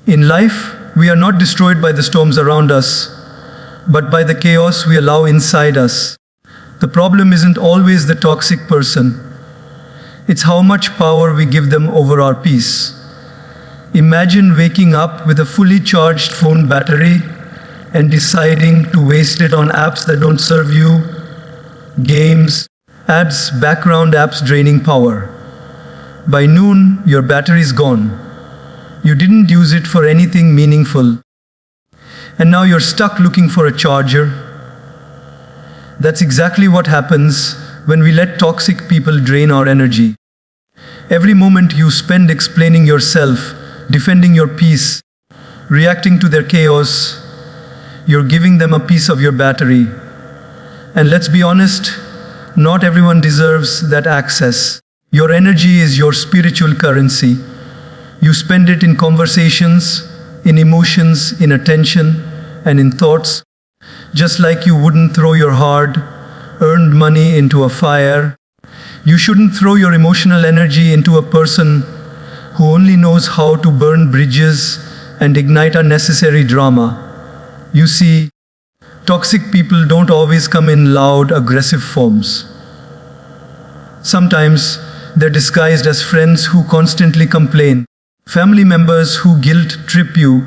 In life, we are not destroyed by the storms around us, but by the chaos we allow inside us. The problem isn't always the toxic person. It's how much power we give them over our peace. Imagine waking up with a fully charged phone battery and deciding to waste it on apps that don't serve you, games, ads, background apps draining power. By noon, your battery's gone. You didn't use it for anything meaningful. And now you're stuck looking for a charger. That's exactly what happens when we let toxic people drain our energy. Every moment you spend explaining yourself, defending your peace, reacting to their chaos, you're giving them a piece of your battery. And let's be honest, not everyone deserves that access. Your energy is your spiritual currency. You spend it in conversations, in emotions, in attention, and in thoughts, just like you wouldn't throw your hard-earned money into a fire. You shouldn't throw your emotional energy into a person who only knows how to burn bridges and ignite unnecessary drama. You see, toxic people don't always come in loud, aggressive forms. Sometimes they're disguised as friends who constantly complain, family members who guilt trip you,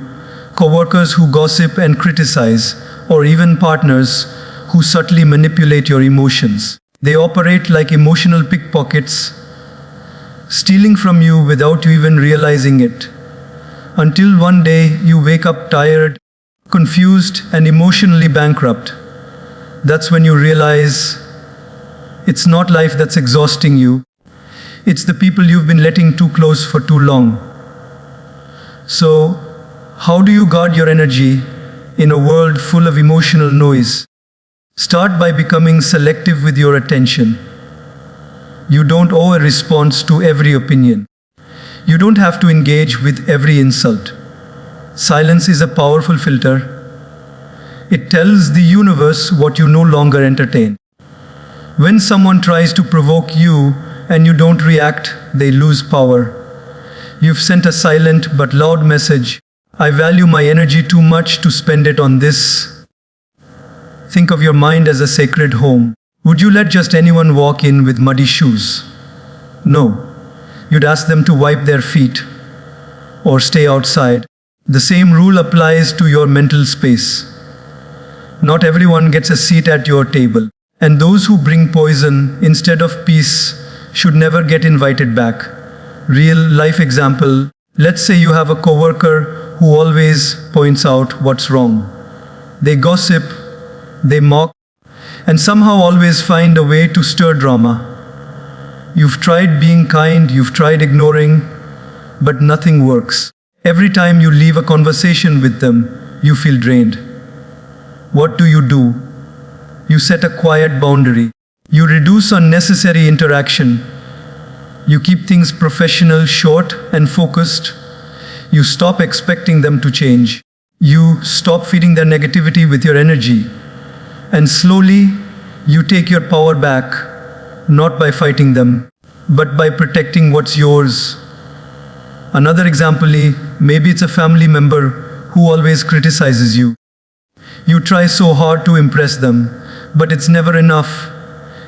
co-workers who gossip and criticize, or even partners who subtly manipulate your emotions. They operate like emotional pickpockets, stealing from you without you even realizing it. Until one day you wake up tired, confused, and emotionally bankrupt. That's when you realize it's not life that's exhausting you. It's the people you've been letting too close for too long. So, how do you guard your energy in a world full of emotional noise? Start by becoming selective with your attention. You don't owe a response to every opinion. You don't have to engage with every insult. Silence is a powerful filter. It tells the universe what you no longer entertain. When someone tries to provoke you and you don't react, they lose power. You've sent a silent but loud message. I value my energy too much to spend it on this. Think of your mind as a sacred home. Would you let just anyone walk in with muddy shoes? No. You'd ask them to wipe their feet or stay outside. The same rule applies to your mental space. Not everyone gets a seat at your table. And those who bring poison instead of peace should never get invited back. Real life example. Let's say you have a coworker who always points out what's wrong. They gossip, they mock, and somehow always find a way to stir drama. You've tried being kind, you've tried ignoring, but nothing works. Every time you leave a conversation with them, you feel drained. What do? You set a quiet boundary. You reduce unnecessary interaction. You keep things professional, short, and focused. You stop expecting them to change. You stop feeding their negativity with your energy. And slowly, you take your power back, not by fighting them, but by protecting what's yours. Another example, maybe it's a family member who always criticizes you. You try so hard to impress them, but it's never enough.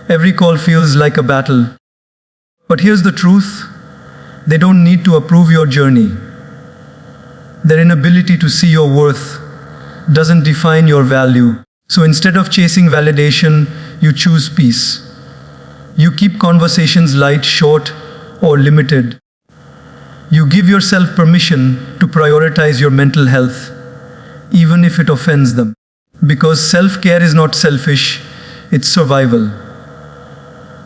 Every call feels like a battle. But here's the truth. They don't need to approve your journey. Their inability to see your worth doesn't define your value. So instead of chasing validation, you choose peace. You keep conversations light, short, or limited. You give yourself permission to prioritize your mental health, even if it offends them. Because self-care is not selfish, it's survival.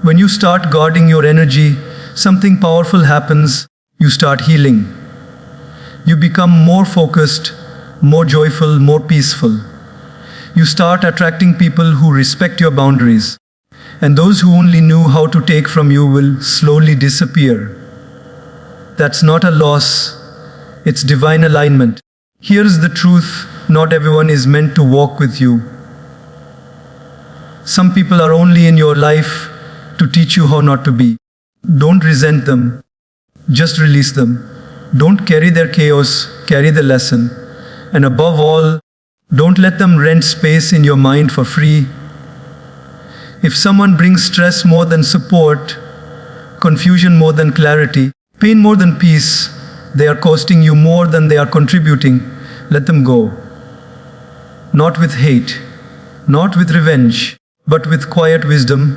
When you start guarding your energy, something powerful happens. You start healing. You become more focused, more joyful, more peaceful. You start attracting people who respect your boundaries. And those who only knew how to take from you will slowly disappear. That's not a loss, it's divine alignment. Here's the truth, not everyone is meant to walk with you. Some people are only in your life to teach you how not to be. Don't resent them, just release them. Don't carry their chaos, carry the lesson. And above all, don't let them rent space in your mind for free. If someone brings stress more than support, confusion more than clarity, pain more than peace, they are costing you more than they are contributing, let them go. Not with hate, not with revenge, but with quiet wisdom.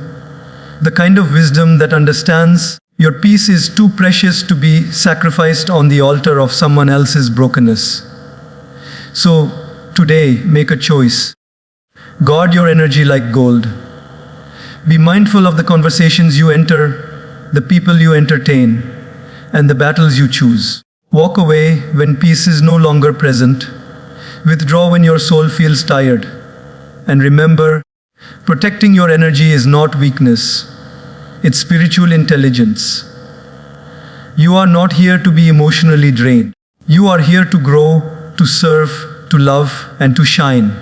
The kind of wisdom that understands your peace is too precious to be sacrificed on the altar of someone else's brokenness. So, today, make a choice. Guard your energy like gold. Be mindful of the conversations you enter, the people you entertain, and the battles you choose. Walk away when peace is no longer present. Withdraw when your soul feels tired. And remember, protecting your energy is not weakness, it's spiritual intelligence. You are not here to be emotionally drained. You are here to grow, to serve, to love, and to shine.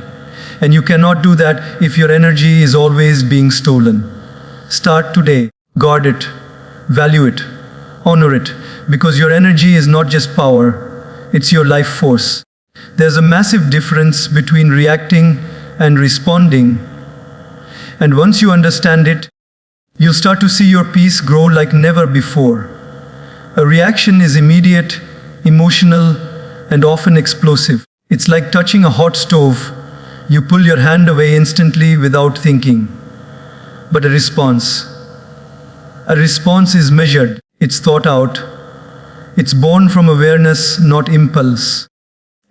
And you cannot do that if your energy is always being stolen. Start today. Guard it. Value it. Honor it. Because your energy is not just power, it's your life force. There's a massive difference between reacting and responding. And once you understand it, you'll start to see your peace grow like never before. A reaction is immediate, emotional, and often explosive. It's like touching a hot stove. You pull your hand away instantly without thinking. But a response is measured, it's thought out, it's born from awareness, not impulse.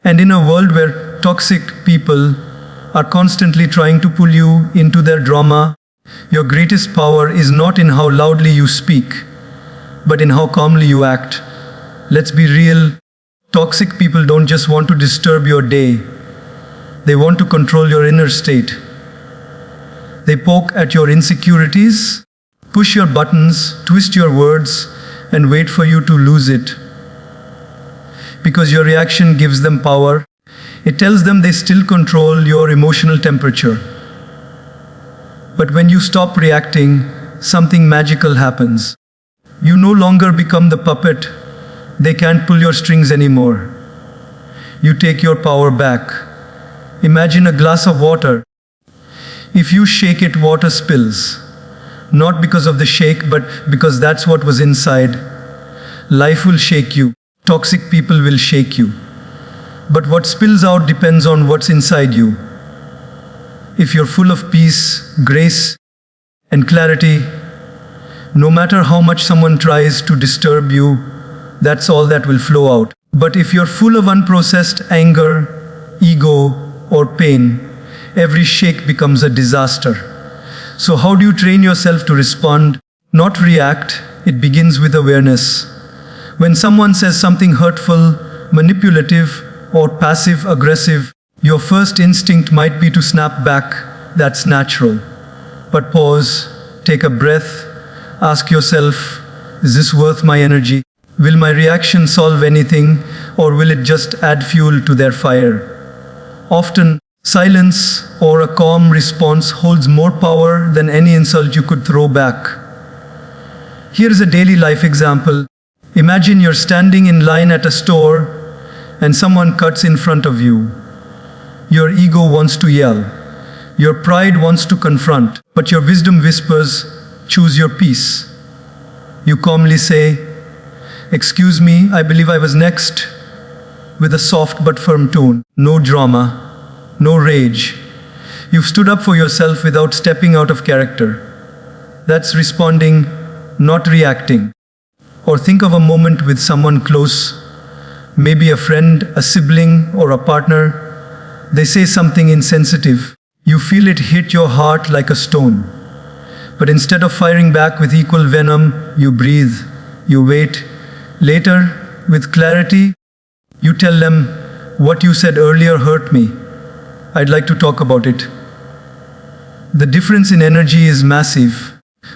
And in a world where toxic people are constantly trying to pull you into their drama, your greatest power is not in how loudly you speak, but in how calmly you act. Let's be real, toxic people don't just want to disturb your day. They want to control your inner state. They poke at your insecurities, push your buttons, twist your words, and wait for you to lose it. Because your reaction gives them power. It tells them they still control your emotional temperature. But when you stop reacting, something magical happens. You no longer become the puppet. They can't pull your strings anymore. You take your power back. Imagine a glass of water. If you shake it, water spills. Not because of the shake, but because that's what was inside. Life will shake you. Toxic people will shake you. But what spills out depends on what's inside you. If you're full of peace, grace, and clarity, no matter how much someone tries to disturb you, that's all that will flow out. But if you're full of unprocessed anger, ego, or pain, every shake becomes a disaster. So how do you train yourself to respond? Not react. It begins with awareness. When someone says something hurtful, manipulative, or passive-aggressive, your first instinct might be to snap back. That's natural. But pause, take a breath, ask yourself, is this worth my energy? Will my reaction solve anything, or will it just add fuel to their fire? Often, silence or a calm response holds more power than any insult you could throw back. Here is a daily life example. Imagine you're standing in line at a store and someone cuts in front of you. Your ego wants to yell. Your pride wants to confront. But your wisdom whispers, choose your peace. You calmly say, "Excuse me, I believe I was next," with a soft but firm tone. No drama. No rage. You've stood up for yourself without stepping out of character. That's responding, not reacting. Or think of a moment with someone close, maybe a friend, a sibling, or a partner. They say something insensitive. You feel it hit your heart like a stone. But instead of firing back with equal venom, you breathe, you wait. Later, with clarity, you tell them, "What you said earlier hurt me. I'd like to talk about it." The difference in energy is massive.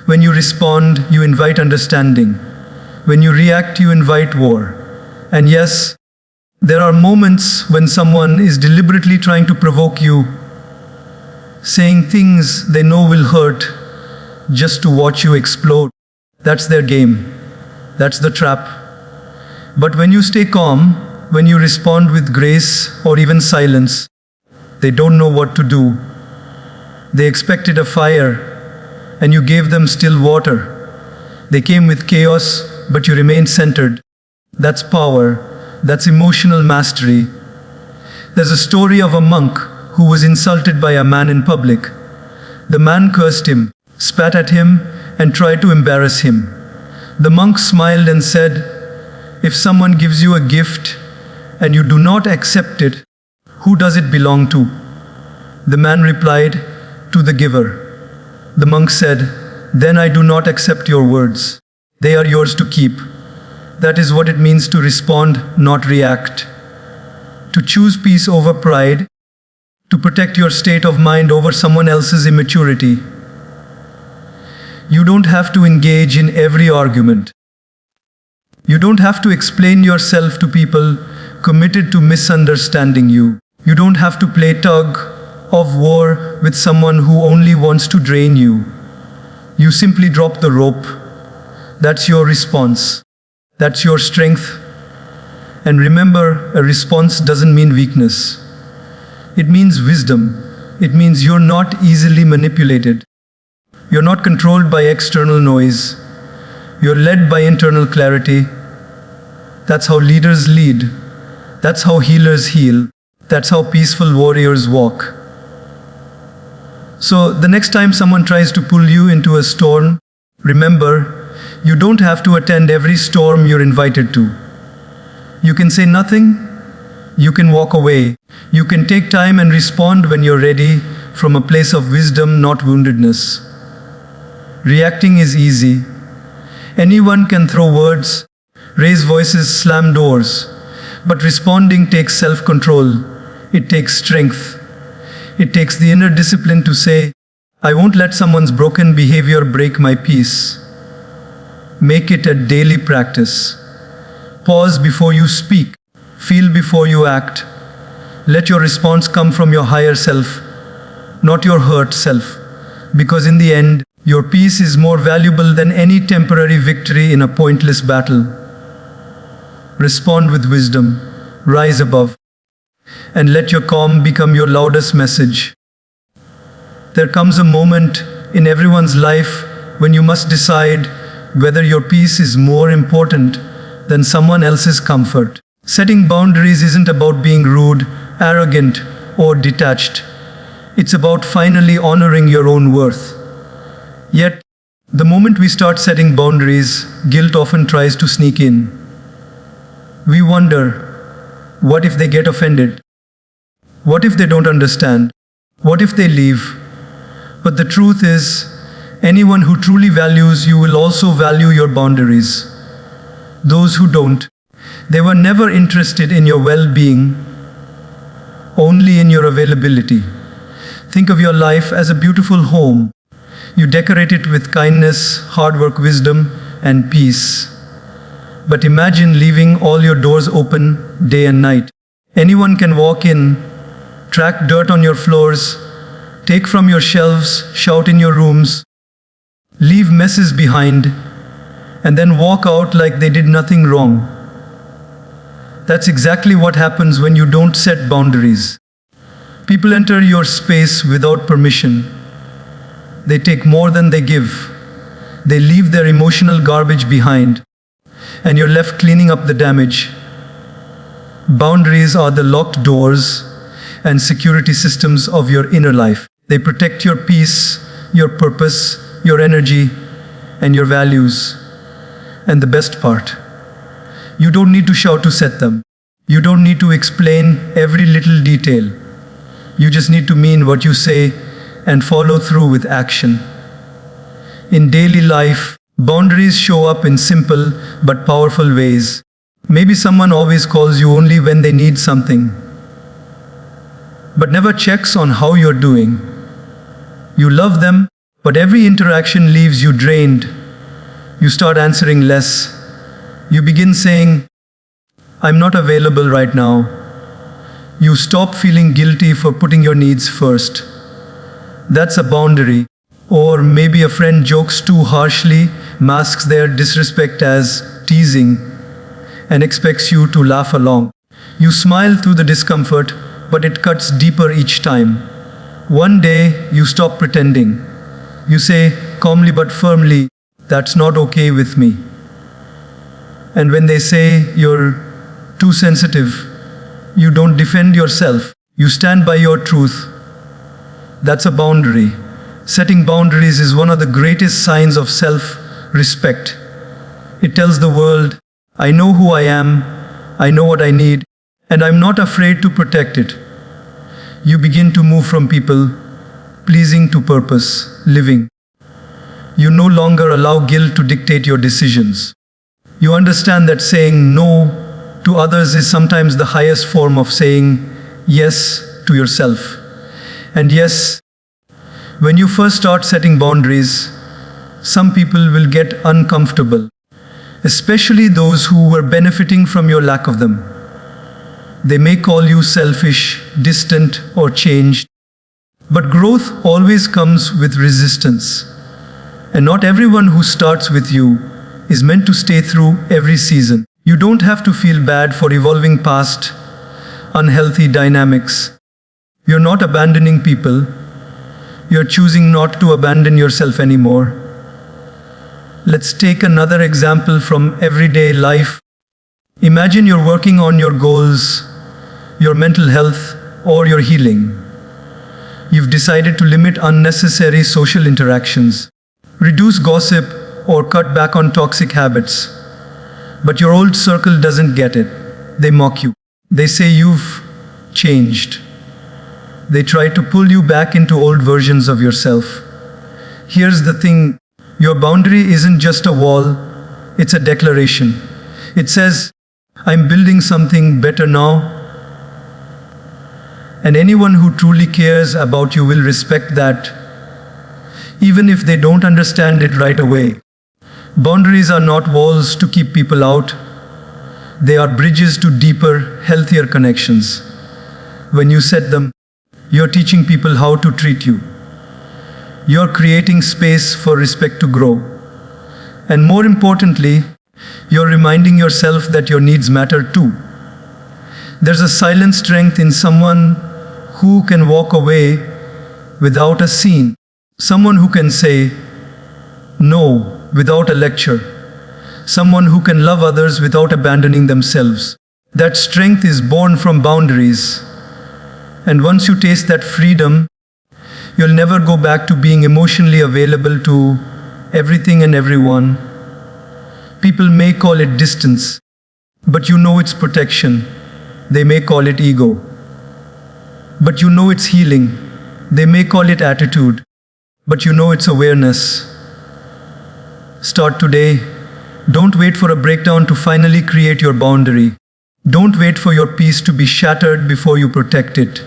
When you respond, you invite understanding. When you react, you invite war. And yes, there are moments when someone is deliberately trying to provoke you, saying things they know will hurt, just to watch you explode. That's their game. That's the trap. But when you stay calm, When you respond with grace or even silence, they don't know what to do. They expected a fire, and you gave them still water. They came with chaos, but you remained centered. That's power. That's emotional mastery. There's a story of a monk who was insulted by a man in public. The man cursed him, spat at him, and tried to embarrass him. The monk smiled and said, "If someone gives you a gift and you do not accept it, who does it belong to?" The man replied, "To the giver." The monk said, "Then I do not accept your words. They are yours to keep." That is what it means to respond, not react. To choose peace over pride, to protect your state of mind over someone else's immaturity. You don't have to engage in every argument. You don't have to explain yourself to people committed to misunderstanding you. You don't have to play tug of war with someone who only wants to drain you. You simply drop the rope. That's your response. That's your strength. And remember, a response doesn't mean weakness. It means wisdom. It means you're not easily manipulated. You're not controlled by external noise. You're led by internal clarity. That's how leaders lead. That's how healers heal. That's how peaceful warriors walk. So the next time someone tries to pull you into a storm, remember, you don't have to attend every storm you're invited to. You can say nothing. You can walk away. You can take time and respond when you're ready, from a place of wisdom, not woundedness. Reacting is easy. Anyone can throw words, raise voices, slam doors. But responding takes self-control. It takes strength. It takes the inner discipline to say, "I won't let someone's broken behavior break my peace." Make it a daily practice. Pause before you speak. Feel before you act. Let your response come from your higher self, not your hurt self. Because in the end, your peace is more valuable than any temporary victory in a pointless battle. Respond with wisdom. Rise above. And let your calm become your loudest message. There comes a moment in everyone's life when you must decide whether your peace is more important than someone else's comfort. Setting boundaries isn't about being rude, arrogant, or detached. It's about finally honoring your own worth. Yet, the moment we start setting boundaries, guilt often tries to sneak in. We wonder, what if they get offended? What if they don't understand? What if they leave? But the truth is, anyone who truly values you will also value your boundaries. Those who don't, they were never interested in your well-being, only in your availability. Think of your life as a beautiful home. You decorate it with kindness, hard work, wisdom, and peace. But imagine leaving all your doors open day and night. Anyone can walk in, track dirt on your floors, take from your shelves, shout in your rooms, leave messes behind, and then walk out like they did nothing wrong. That's exactly what happens when you don't set boundaries. People enter your space without permission. They take more than they give. They leave their emotional garbage behind, and you're left cleaning up the damage. Boundaries are the locked doors and security systems of your inner life. They protect your peace, your purpose, your energy, and your values. And the best part, you don't need to shout to set them. You don't need to explain every little detail. You just need to mean what you say and follow through with action. In daily life, boundaries show up in simple but powerful ways. Maybe someone always calls you only when they need something, but never checks on how you're doing. You love them, but every interaction leaves you drained. You start answering less. You begin saying, "I'm not available right now." You stop feeling guilty for putting your needs first. That's a boundary. Or maybe a friend jokes too harshly, masks their disrespect as teasing, and expects you to laugh along. You smile through the discomfort, but it cuts deeper each time. One day, you stop pretending. You say, calmly but firmly, "That's not okay with me." And when they say you're too sensitive, you don't defend yourself. You stand by your truth. That's a boundary. Setting boundaries is one of the greatest signs of self-respect. It tells the world, I know who I am, I know what I need, and I'm not afraid to protect it. You begin to move from people pleasing to purpose living. You no longer allow guilt to dictate your decisions. You understand that saying no to others is sometimes the highest form of saying yes to yourself. And yes, when you first start setting boundaries, some people will get uncomfortable, especially those who were benefiting from your lack of them. They may call you selfish, distant, or changed. But growth always comes with resistance. And not everyone who starts with you is meant to stay through every season. You don't have to feel bad for evolving past unhealthy dynamics. You're not abandoning people. You're choosing not to abandon yourself anymore. Let's take another example from everyday life. Imagine you're working on your goals, your mental health, or your healing. You've decided to limit unnecessary social interactions, reduce gossip, or cut back on toxic habits. But your old circle doesn't get it. They mock you. They say you've changed. They try to pull you back into old versions of yourself. Here's the thing. Your boundary isn't just a wall, it's a declaration. It says, I'm building something better now. And anyone who truly cares about you will respect that, even if they don't understand it right away. Boundaries are not walls to keep people out. They are bridges to deeper, healthier connections. When you set them, you're teaching people how to treat you. You're creating space for respect to grow. And more importantly, you're reminding yourself that your needs matter too. There's a silent strength in someone who can walk away without a scene. Someone who can say no without a lecture. Someone who can love others without abandoning themselves. That strength is born from boundaries. And once you taste that freedom, you'll never go back to being emotionally available to everything and everyone. People may call it distance, but you know it's protection. They may call it ego, but you know it's healing. They may call it attitude, but you know it's awareness. Start today. Don't wait for a breakdown to finally create your boundary. Don't wait for your peace to be shattered before you protect it.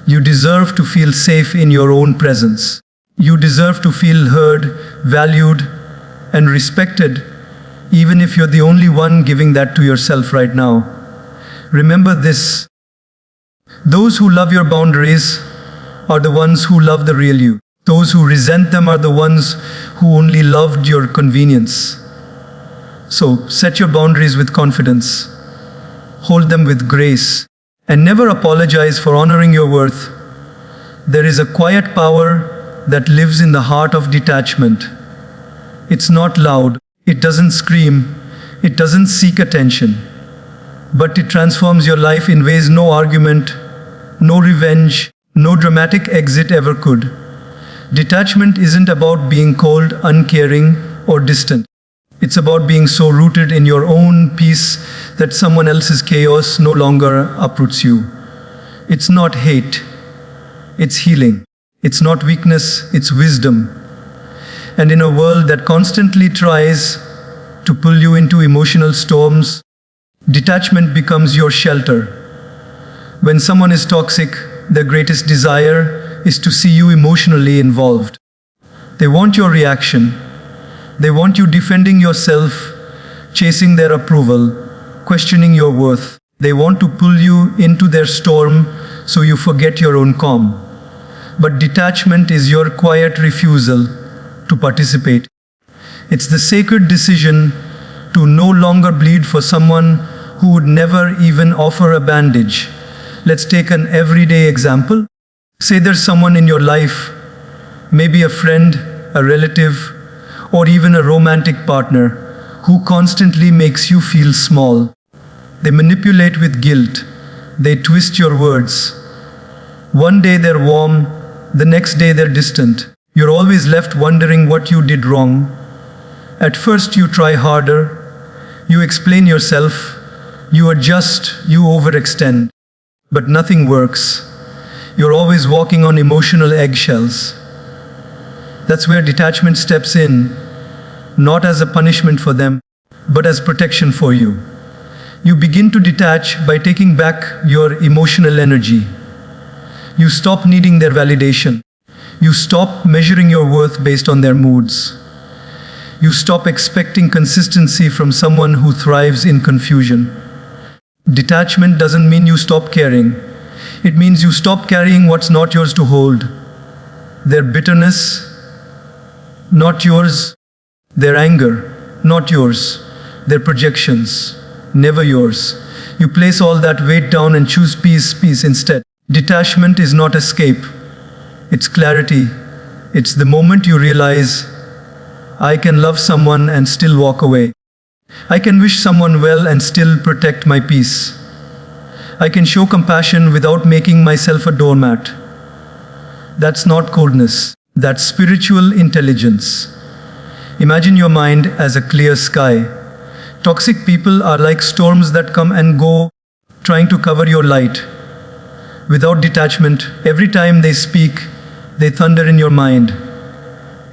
You deserve to feel safe in your own presence. You deserve to feel heard, valued, and respected, even if you're the only one giving that to yourself right now. Remember this. Those who love your boundaries are the ones who love the real you. Those who resent them are the ones who only loved your convenience. So, set your boundaries with confidence. Hold them with grace. And never apologize for honoring your worth. There is a quiet power that lives in the heart of detachment. It's not loud. It doesn't scream. It doesn't seek attention. But it transforms your life in ways no argument, no revenge, no dramatic exit ever could. Detachment isn't about being cold, uncaring, or distant. It's about being so rooted in your own peace that someone else's chaos no longer uproots you. It's not hate. It's healing. It's not weakness. It's wisdom. And in a world that constantly tries to pull you into emotional storms, detachment becomes your shelter. When someone is toxic, their greatest desire is to see you emotionally involved. They want your reaction. They want you defending yourself, chasing their approval, questioning your worth. They want to pull you into their storm so you forget your own calm. But detachment is your quiet refusal to participate. It's the sacred decision to no longer bleed for someone who would never even offer a bandage. Let's take an everyday example. Say there's someone in your life, maybe a friend, a relative, or even a romantic partner, who constantly makes you feel small. They manipulate with guilt. They twist your words. One day they're warm, the next day they're distant. You're always left wondering what you did wrong. At first you try harder. You explain yourself. You adjust. You overextend. But nothing works. You're always walking on emotional eggshells. That's where detachment steps in, not as a punishment for them, but as protection for you. You begin to detach by taking back your emotional energy. You stop needing their validation. You stop measuring your worth based on their moods. You stop expecting consistency from someone who thrives in confusion. Detachment doesn't mean you stop caring. It means you stop carrying what's not yours to hold. Their bitterness, not yours. Their anger, not yours. Their projections, never yours. You place all that weight down and choose peace instead. Detachment is not escape. It's clarity. It's the moment you realize, I can love someone and still walk away. I can wish someone well and still protect my peace. I can show compassion without making myself a doormat. That's not coldness. That's spiritual intelligence. Imagine your mind as a clear sky. Toxic people are like storms that come and go, trying to cover your light. Without detachment, every time they speak, they thunder in your mind.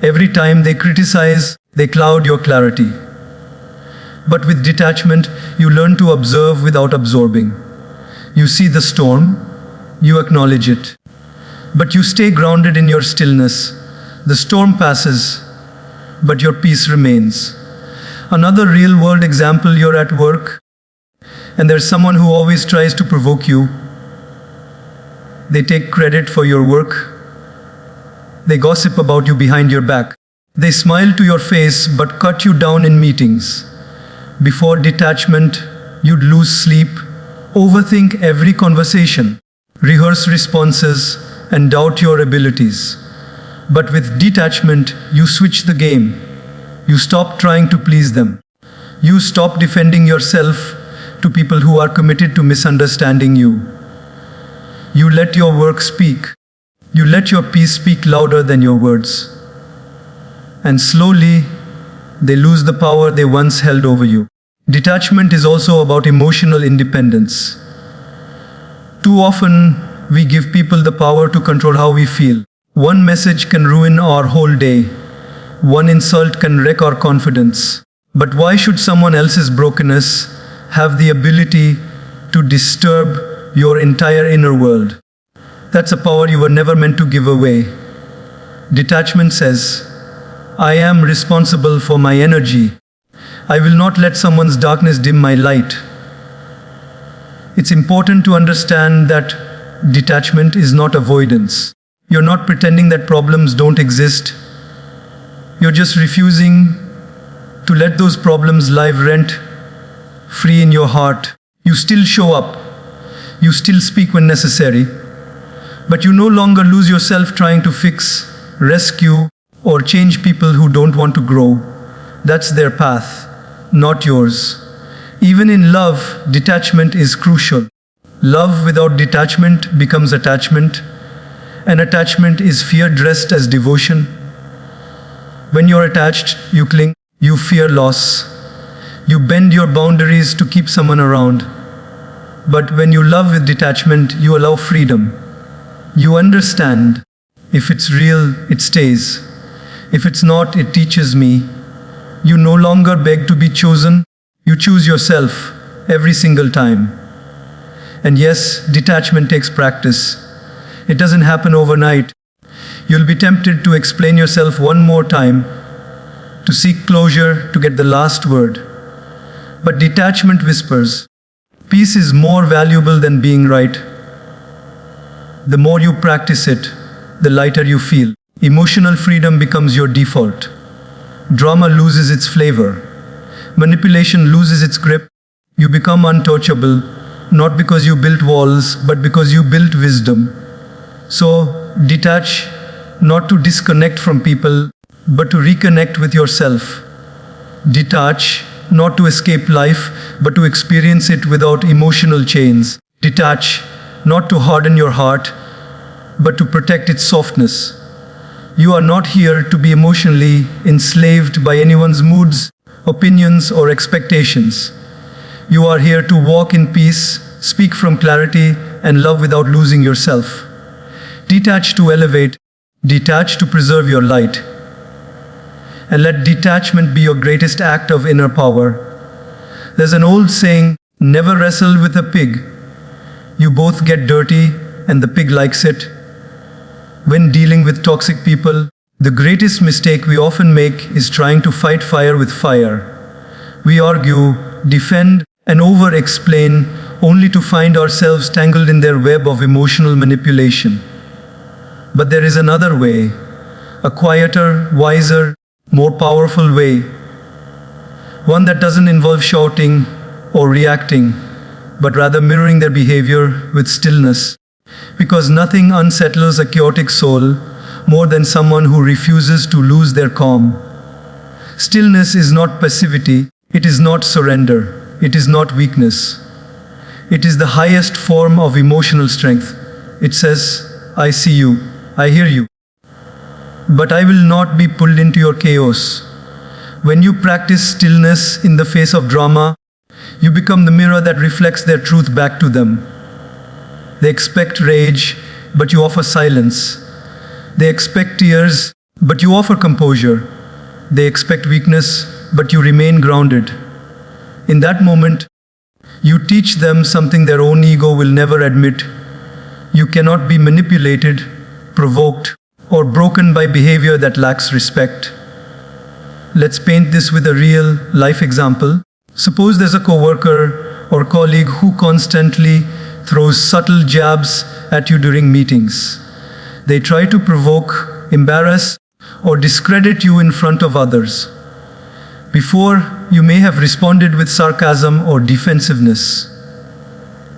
Every time they criticize, they cloud your clarity. But with detachment, you learn to observe without absorbing. You see the storm, you acknowledge it. But you stay grounded in your stillness. The storm passes, but your peace remains. Another real-world example, you're at work, and there's someone who always tries to provoke you. They take credit for your work. They gossip about you behind your back. They smile to your face but cut you down in meetings. Before detachment, you'd lose sleep, overthink every conversation, rehearse responses, and doubt your abilities. But with detachment, you switch the game. You stop trying to please them. You stop defending yourself to people who are committed to misunderstanding you. You let your work speak. You let your peace speak louder than your words. And slowly, they lose the power they once held over you. Detachment is also about emotional independence. Too often, we give people the power to control how we feel. One message can ruin our whole day. One insult can wreck our confidence. But why should someone else's brokenness have the ability to disturb your entire inner world? That's a power you were never meant to give away. Detachment says, I am responsible for my energy. I will not let someone's darkness dim my light. It's important to understand that detachment is not avoidance. You're not pretending that problems don't exist. You're just refusing to let those problems live rent free in your heart. You still show up. You still speak when necessary. But you no longer lose yourself trying to fix, rescue, or change people who don't want to grow. That's their path, not yours. Even in love, detachment is crucial. Love without detachment becomes attachment, and attachment is fear dressed as devotion. When you're attached, you cling, you fear loss, you bend your boundaries to keep someone around. But when you love with detachment, you allow freedom. You understand, if it's real, it stays. If it's not, it teaches me. You no longer beg to be chosen, you choose yourself every single time. And yes, detachment takes practice. It doesn't happen overnight. You'll be tempted to explain yourself one more time, to seek closure, to get the last word. But detachment whispers, peace is more valuable than being right. The more you practice it, the lighter you feel. Emotional freedom becomes your default. Drama loses its flavor. Manipulation loses its grip. You become untouchable, not because you built walls, but because you built wisdom. So, detach, not to disconnect from people, but to reconnect with yourself. Detach, not to escape life, but to experience it without emotional chains. Detach, not to harden your heart, but to protect its softness. You are not here to be emotionally enslaved by anyone's moods, opinions, or expectations. You are here to walk in peace, speak from clarity, and love without losing yourself. Detach to elevate, detach to preserve your light. And let detachment be your greatest act of inner power. There's an old saying, never wrestle with a pig. You both get dirty, and the pig likes it. When dealing with toxic people, the greatest mistake we often make is trying to fight fire with fire. We argue, defend, and over-explain only to find ourselves tangled in their web of emotional manipulation. But there is another way, a quieter, wiser, more powerful way. One that doesn't involve shouting or reacting, but rather mirroring their behavior with stillness. Because nothing unsettles a chaotic soul more than someone who refuses to lose their calm. Stillness is not passivity, it is not surrender, it is not weakness. It is the highest form of emotional strength. It says, I see you, I hear you, but I will not be pulled into your chaos. When you practice stillness in the face of drama, you become the mirror that reflects their truth back to them. They expect rage, but you offer silence. They expect tears, but you offer composure. They expect weakness, but you remain grounded. In that moment, you teach them something their own ego will never admit. You cannot be manipulated, provoked, or broken by behavior that lacks respect. Let's paint this with a real life example. Suppose there's a coworker or colleague who constantly throws subtle jabs at you during meetings. They try to provoke, embarrass, or discredit you in front of others. Before, you may have responded with sarcasm or defensiveness.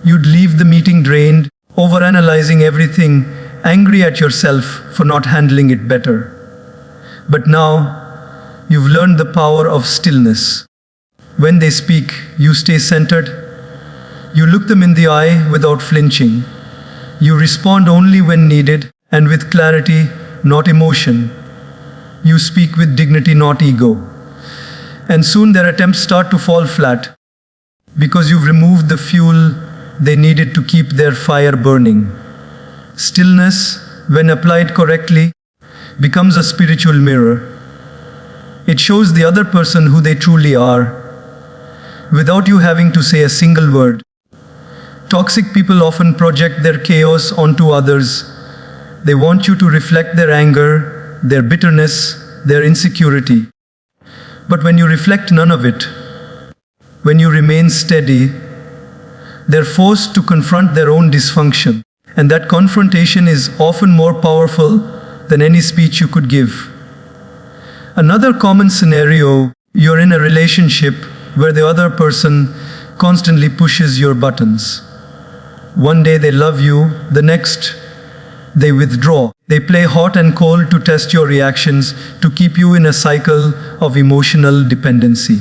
You'd leave the meeting drained, overanalyzing everything, angry at yourself for not handling it better. But now, you've learned the power of stillness. When they speak, you stay centered. You look them in the eye without flinching. You respond only when needed and with clarity, not emotion. You speak with dignity, not ego. And soon their attempts start to fall flat because you've removed the fuel they needed to keep their fire burning. Stillness, when applied correctly, becomes a spiritual mirror. It shows the other person who they truly are, without you having to say a single word. Toxic people often project their chaos onto others. They want you to reflect their anger, their bitterness, their insecurity. But when you reflect none of it, when you remain steady, they're forced to confront their own dysfunction. And that confrontation is often more powerful than any speech you could give. Another common scenario, you're in a relationship where the other person constantly pushes your buttons. One day they love you, the next they withdraw. They play hot and cold to test your reactions, to keep you in a cycle of emotional dependency.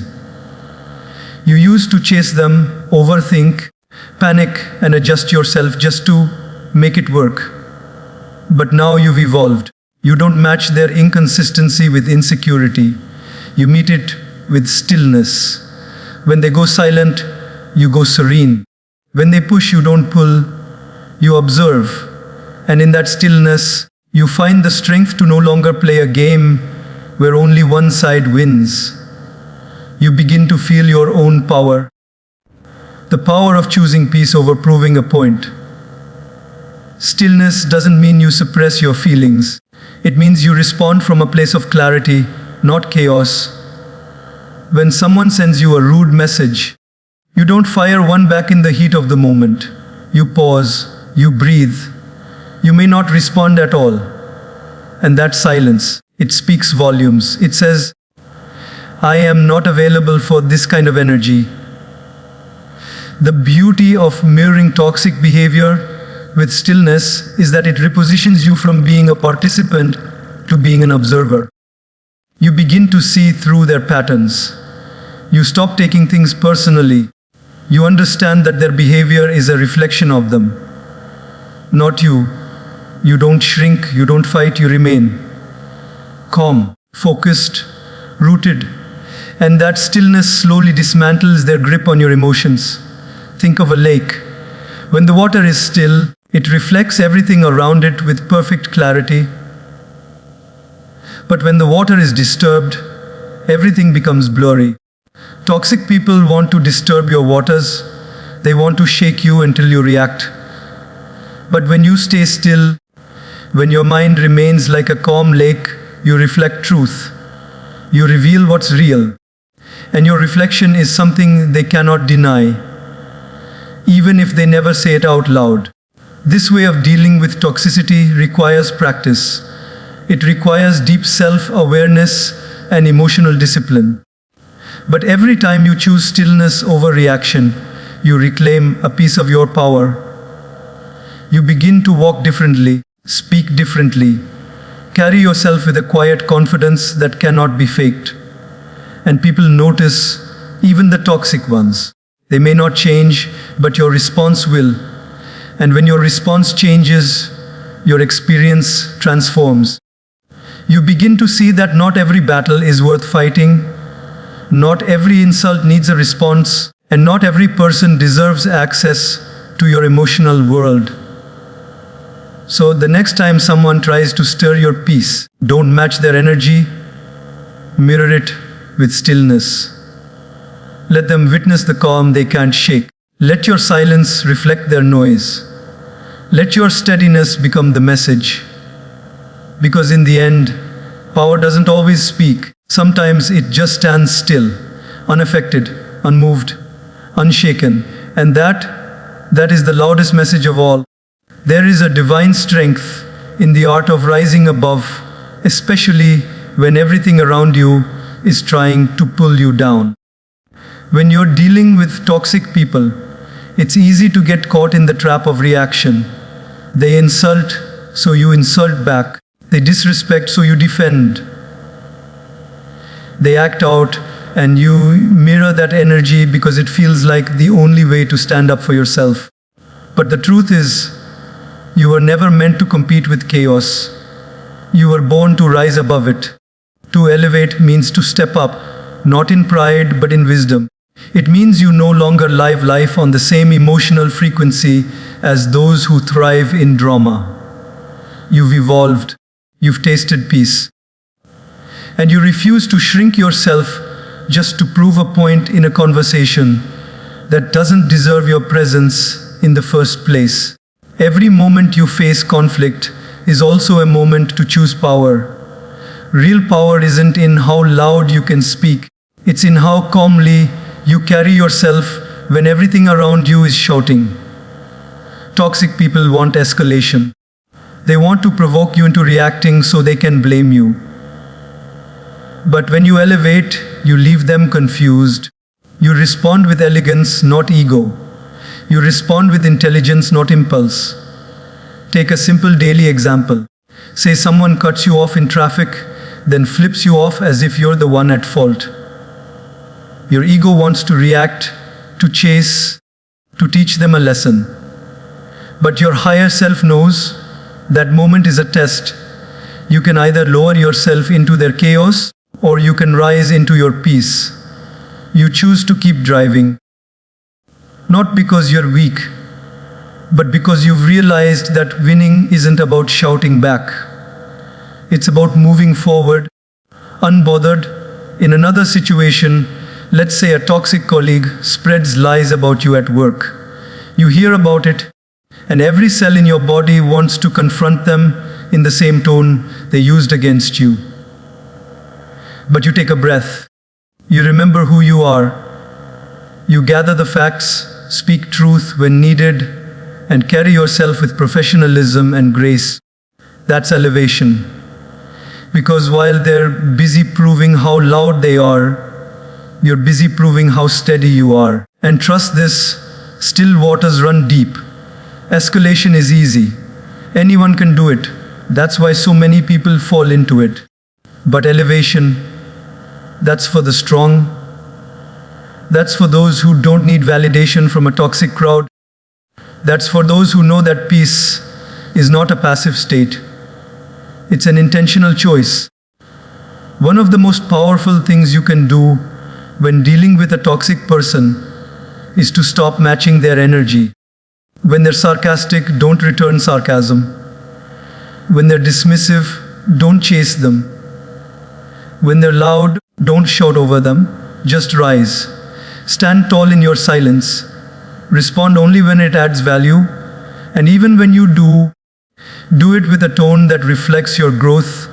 You used to chase them, overthink, panic, and adjust yourself just to make it work. But now you've evolved. You don't match their inconsistency with insecurity. You meet it with stillness. When they go silent, you go serene. When they push, you don't pull, you observe. And in that stillness, you find the strength to no longer play a game where only one side wins. You begin to feel your own power. The power of choosing peace over proving a point. Stillness doesn't mean you suppress your feelings. It means you respond from a place of clarity, not chaos. When someone sends you a rude message, you don't fire one back in the heat of the moment. You pause, you breathe. You may not respond at all. And that silence, it speaks volumes. It says, I am not available for this kind of energy. The beauty of mirroring toxic behavior with stillness is that it repositions you from being a participant to being an observer. You begin to see through their patterns. You stop taking things personally. You understand that their behavior is a reflection of them, not you. You don't shrink, you don't fight, you remain calm, focused, rooted. And that stillness slowly dismantles their grip on your emotions. Think of a lake. When the water is still, it reflects everything around it with perfect clarity. But when the water is disturbed, everything becomes blurry. Toxic people want to disturb your waters. They want to shake you until you react. But when you stay still, when your mind remains like a calm lake, you reflect truth. You reveal what's real. And your reflection is something they cannot deny, even if they never say it out loud. This way of dealing with toxicity requires practice. It requires deep self-awareness and emotional discipline. But every time you choose stillness over reaction, you reclaim a piece of your power. You begin to walk differently, speak differently, carry yourself with a quiet confidence that cannot be faked. And people notice, even the toxic ones. They may not change, but your response will. And when your response changes, your experience transforms. You begin to see that not every battle is worth fighting, not every insult needs a response, and not every person deserves access to your emotional world. So the next time someone tries to stir your peace, don't match their energy, mirror it with stillness. Let them witness the calm they can't shake. Let your silence reflect their noise. Let your steadiness become the message. Because in the end, power doesn't always speak. Sometimes it just stands still, unaffected, unmoved, unshaken. And that is the loudest message of all. There is a divine strength in the art of rising above, especially when everything around you is trying to pull you down. When you're dealing with toxic people, it's easy to get caught in the trap of reaction. They insult, so you insult back. They disrespect, so you defend. They act out, and you mirror that energy because it feels like the only way to stand up for yourself. But the truth is, you were never meant to compete with chaos. You were born to rise above it. To elevate means to step up, not in pride but in wisdom. It means you no longer live life on the same emotional frequency as those who thrive in drama. You've evolved. You've tasted peace. And you refuse to shrink yourself just to prove a point in a conversation that doesn't deserve your presence in the first place. Every moment you face conflict is also a moment to choose power. Real power isn't in how loud you can speak. It's in how calmly you carry yourself when everything around you is shouting. Toxic people want escalation. They want to provoke you into reacting so they can blame you. But when you elevate, you leave them confused. You respond with elegance, not ego. You respond with intelligence, not impulse. Take a simple daily example. Say someone cuts you off in traffic, then flips you off as if you're the one at fault. Your ego wants to react, to chase, to teach them a lesson. But your higher self knows that moment is a test. You can either lower yourself into their chaos, or you can rise into your peace. You choose to keep driving. Not because you're weak, but because you've realized that winning isn't about shouting back. It's about moving forward, unbothered. In another situation, let's say a toxic colleague spreads lies about you at work. You hear about it, and every cell in your body wants to confront them in the same tone they used against you. But you take a breath. You remember who you are. You gather the facts, speak truth when needed, and carry yourself with professionalism and grace. That's elevation. Because while they're busy proving how loud they are, you're busy proving how steady you are. And trust this, Still waters run deep. Escalation is easy. Anyone can do it. That's why so many people fall into it. But elevation, that's for the strong. That's for those who don't need validation from a toxic crowd. That's for those who know that peace is not a passive state. It's an intentional choice. One of the most powerful things you can do when dealing with a toxic person is to stop matching their energy. When they're sarcastic, don't return sarcasm. When they're dismissive, don't chase them. When they're loud, don't shout over them. Just rise. Stand tall in your silence. Respond only when it adds value. And even when you do it with a tone that reflects your growth,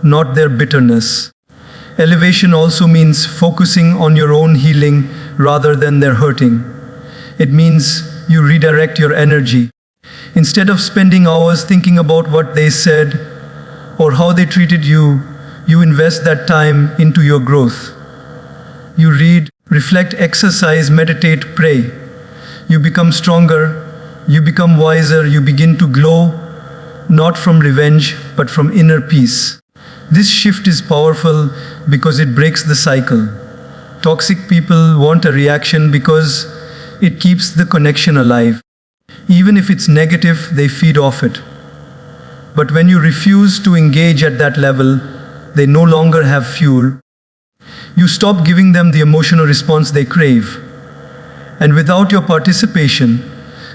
not their bitterness. Elevation also means focusing on your own healing rather than their hurting. It means you redirect your energy. Instead of spending hours thinking about what they said or how they treated you, you invest that time into your growth. You read, reflect, exercise, meditate, pray. You become stronger, you become wiser, you begin to glow, not from revenge, but from inner peace. This shift is powerful because it breaks the cycle. Toxic people want a reaction because it keeps the connection alive. Even if it's negative, they feed off it. But when you refuse to engage at that level, they no longer have fuel. You stop giving them the emotional response they crave. And without your participation,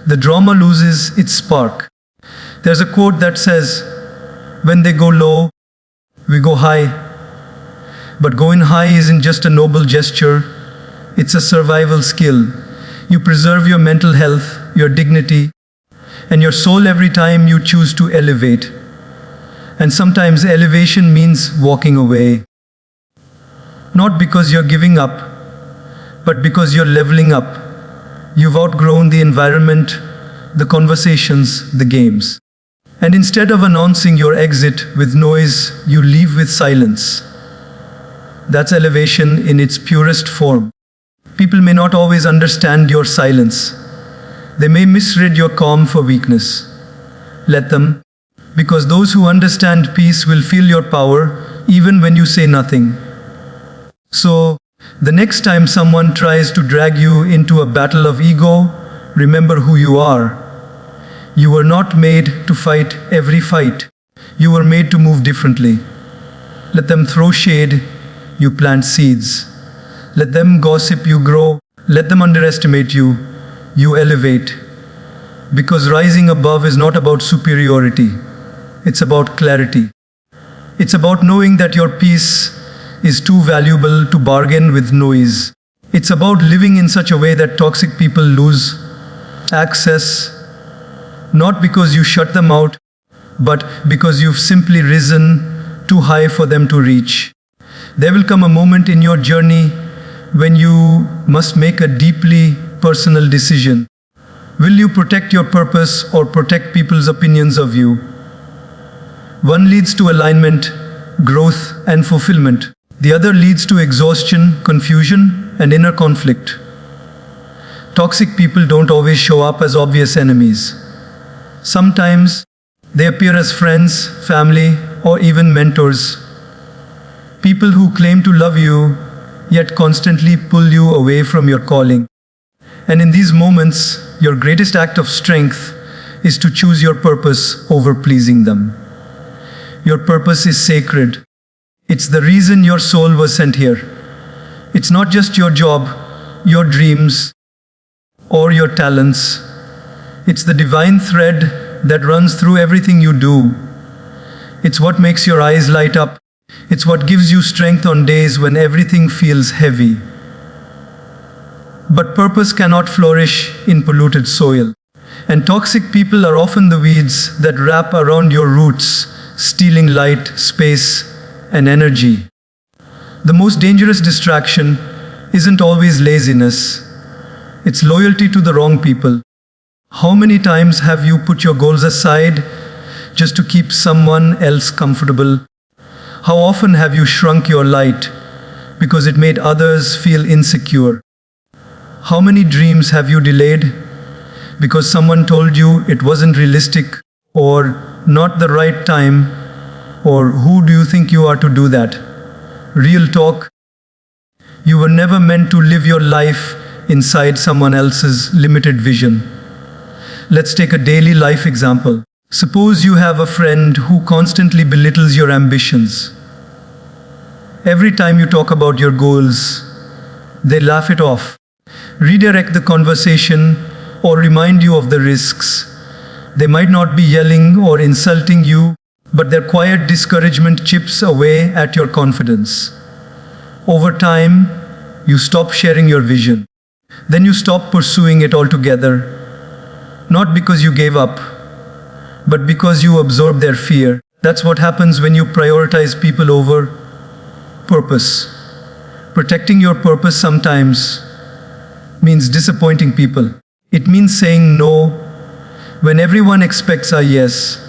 the drama loses its spark. There's a quote that says, "When they go low, we go high." But going high isn't just a noble gesture, it's a survival skill. You preserve your mental health, your dignity, and your soul every time you choose to elevate. And sometimes elevation means walking away. Not because you're giving up, but because you're leveling up. You've outgrown the environment, the conversations, the games. And instead of announcing your exit with noise, you leave with silence. That's elevation in its purest form. People may not always understand your silence. They may misread your calm for weakness. Let them, because those who understand peace will feel your power even when you say nothing. So, the next time someone tries to drag you into a battle of ego, remember who you are. You were not made to fight every fight. You were made to move differently. Let them throw shade, you plant seeds. Let them gossip, you grow. Let them underestimate you, you elevate. Because rising above is not about superiority. It's about clarity. It's about knowing that your peace is too valuable to bargain with noise. It's about living in such a way that toxic people lose access, not because you shut them out, but because you've simply risen too high for them to reach. There will come a moment in your journey when you must make a deeply personal decision. Will you protect your purpose or protect people's opinions of you? One leads to alignment, growth, and fulfillment. The other leads to exhaustion, confusion, and inner conflict. Toxic people don't always show up as obvious enemies. Sometimes they appear as friends, family, or even mentors. People who claim to love you, yet constantly pull you away from your calling. And in these moments, your greatest act of strength is to choose your purpose over pleasing them. Your purpose is sacred. It's the reason your soul was sent here. It's not just your job, your dreams, or your talents. It's the divine thread that runs through everything you do. It's what makes your eyes light up. It's what gives you strength on days when everything feels heavy. But purpose cannot flourish in polluted soil. And toxic people are often the weeds that wrap around your roots, stealing light, space, and energy. The most dangerous distraction isn't always laziness. It's loyalty to the wrong people. How many times have you put your goals aside just to keep someone else comfortable? How often have you shrunk your light because it made others feel insecure? How many dreams have you delayed because someone told you it wasn't realistic or not the right time, or who do you think you are to do that? Real talk, you were never meant to live your life inside someone else's limited vision. Let's take a daily life example. Suppose you have a friend who constantly belittles your ambitions. Every time you talk about your goals, they laugh it off, redirect the conversation, or remind you of the risks. They might not be yelling or insulting you, but their quiet discouragement chips away at your confidence. Over time, you stop sharing your vision. Then you stop pursuing it altogether. Not because you gave up, but because you absorb their fear. That's what happens when you prioritize people over purpose. Protecting your purpose sometimes means disappointing people. It means saying no when everyone expects a yes.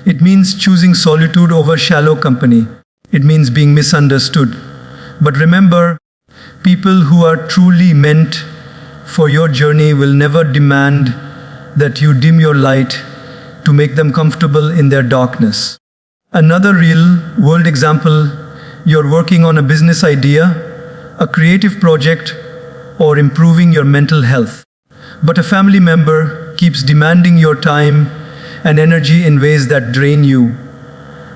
It means choosing solitude over shallow company. It means being misunderstood. But remember, people who are truly meant for your journey will never demand that you dim your light to make them comfortable in their darkness. Another real-world example, you're working on a business idea, a creative project, or improving your mental health. But a family member keeps demanding your time and energy in ways that drain you.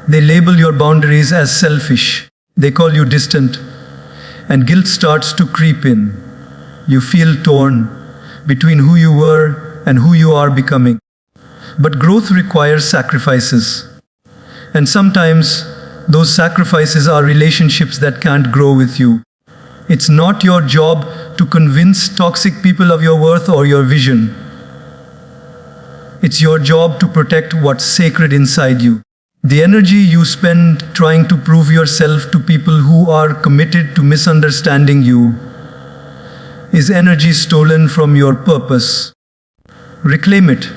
They label your boundaries as selfish. They call you distant. And guilt starts to creep in. You feel torn between who you were and who you are becoming. But growth requires sacrifices. And sometimes those sacrifices are relationships that can't grow with you. It's not your job to convince toxic people of your worth or your vision. It's your job to protect what's sacred inside you. The energy you spend trying to prove yourself to people who are committed to misunderstanding you is energy stolen from your purpose. Reclaim it,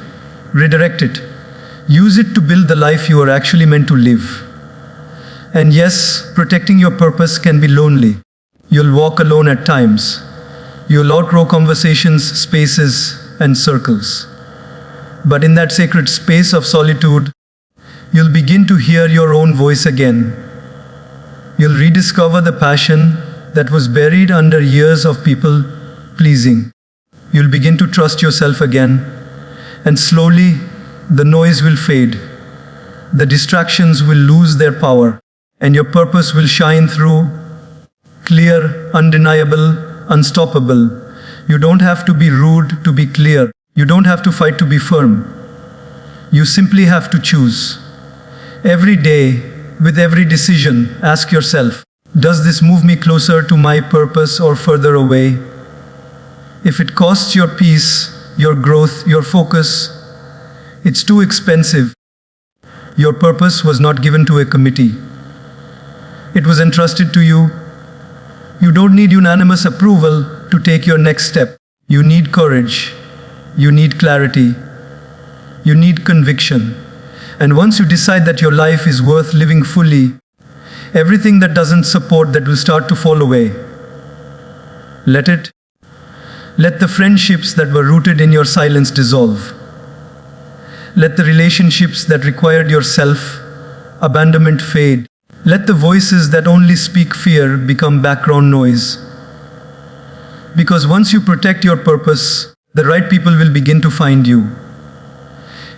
redirect it, use it to build the life you are actually meant to live. And yes, protecting your purpose can be lonely. You'll walk alone at times. You'll outgrow conversations, spaces, and circles. But in that sacred space of solitude, you'll begin to hear your own voice again. You'll rediscover the passion that was buried under years of people pleasing. You'll begin to trust yourself again, and slowly the noise will fade. The distractions will lose their power, and your purpose will shine through, clear, undeniable, unstoppable. You don't have to be rude to be clear. You don't have to fight to be firm. You simply have to choose. Every day, with every decision, ask yourself, does this move me closer to my purpose or further away? If it costs your peace, your growth, your focus, it's too expensive. Your purpose was not given to a committee. It was entrusted to you. You don't need unanimous approval to take your next step. You need courage. You need clarity. You need conviction. And once you decide that your life is worth living fully, everything that doesn't support that will start to fall away. Let it. Let the friendships that were rooted in your silence dissolve. Let the relationships that required your self-abandonment fade. Let the voices that only speak fear become background noise. Because once you protect your purpose, the right people will begin to find you.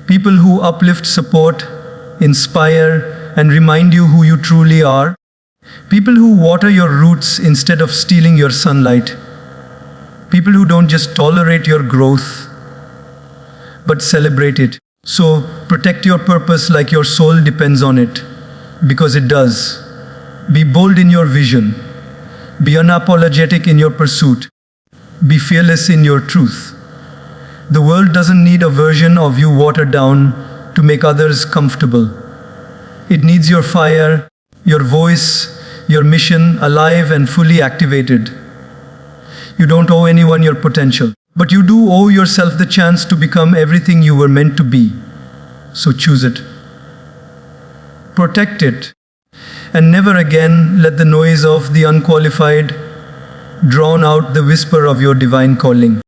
People who uplift, support, inspire, and remind you who you truly are. People who water your roots instead of stealing your sunlight. People who don't just tolerate your growth, but celebrate it. So protect your purpose like your soul depends on it, because it does. Be bold in your vision. Be unapologetic in your pursuit. Be fearless in your truth. The world doesn't need a version of you watered down to make others comfortable. It needs your fire, your voice, your mission alive and fully activated. You don't owe anyone your potential, but you do owe yourself the chance to become everything you were meant to be. So choose it. Protect it. And never again let the noise of the unqualified drown out the whisper of your divine calling.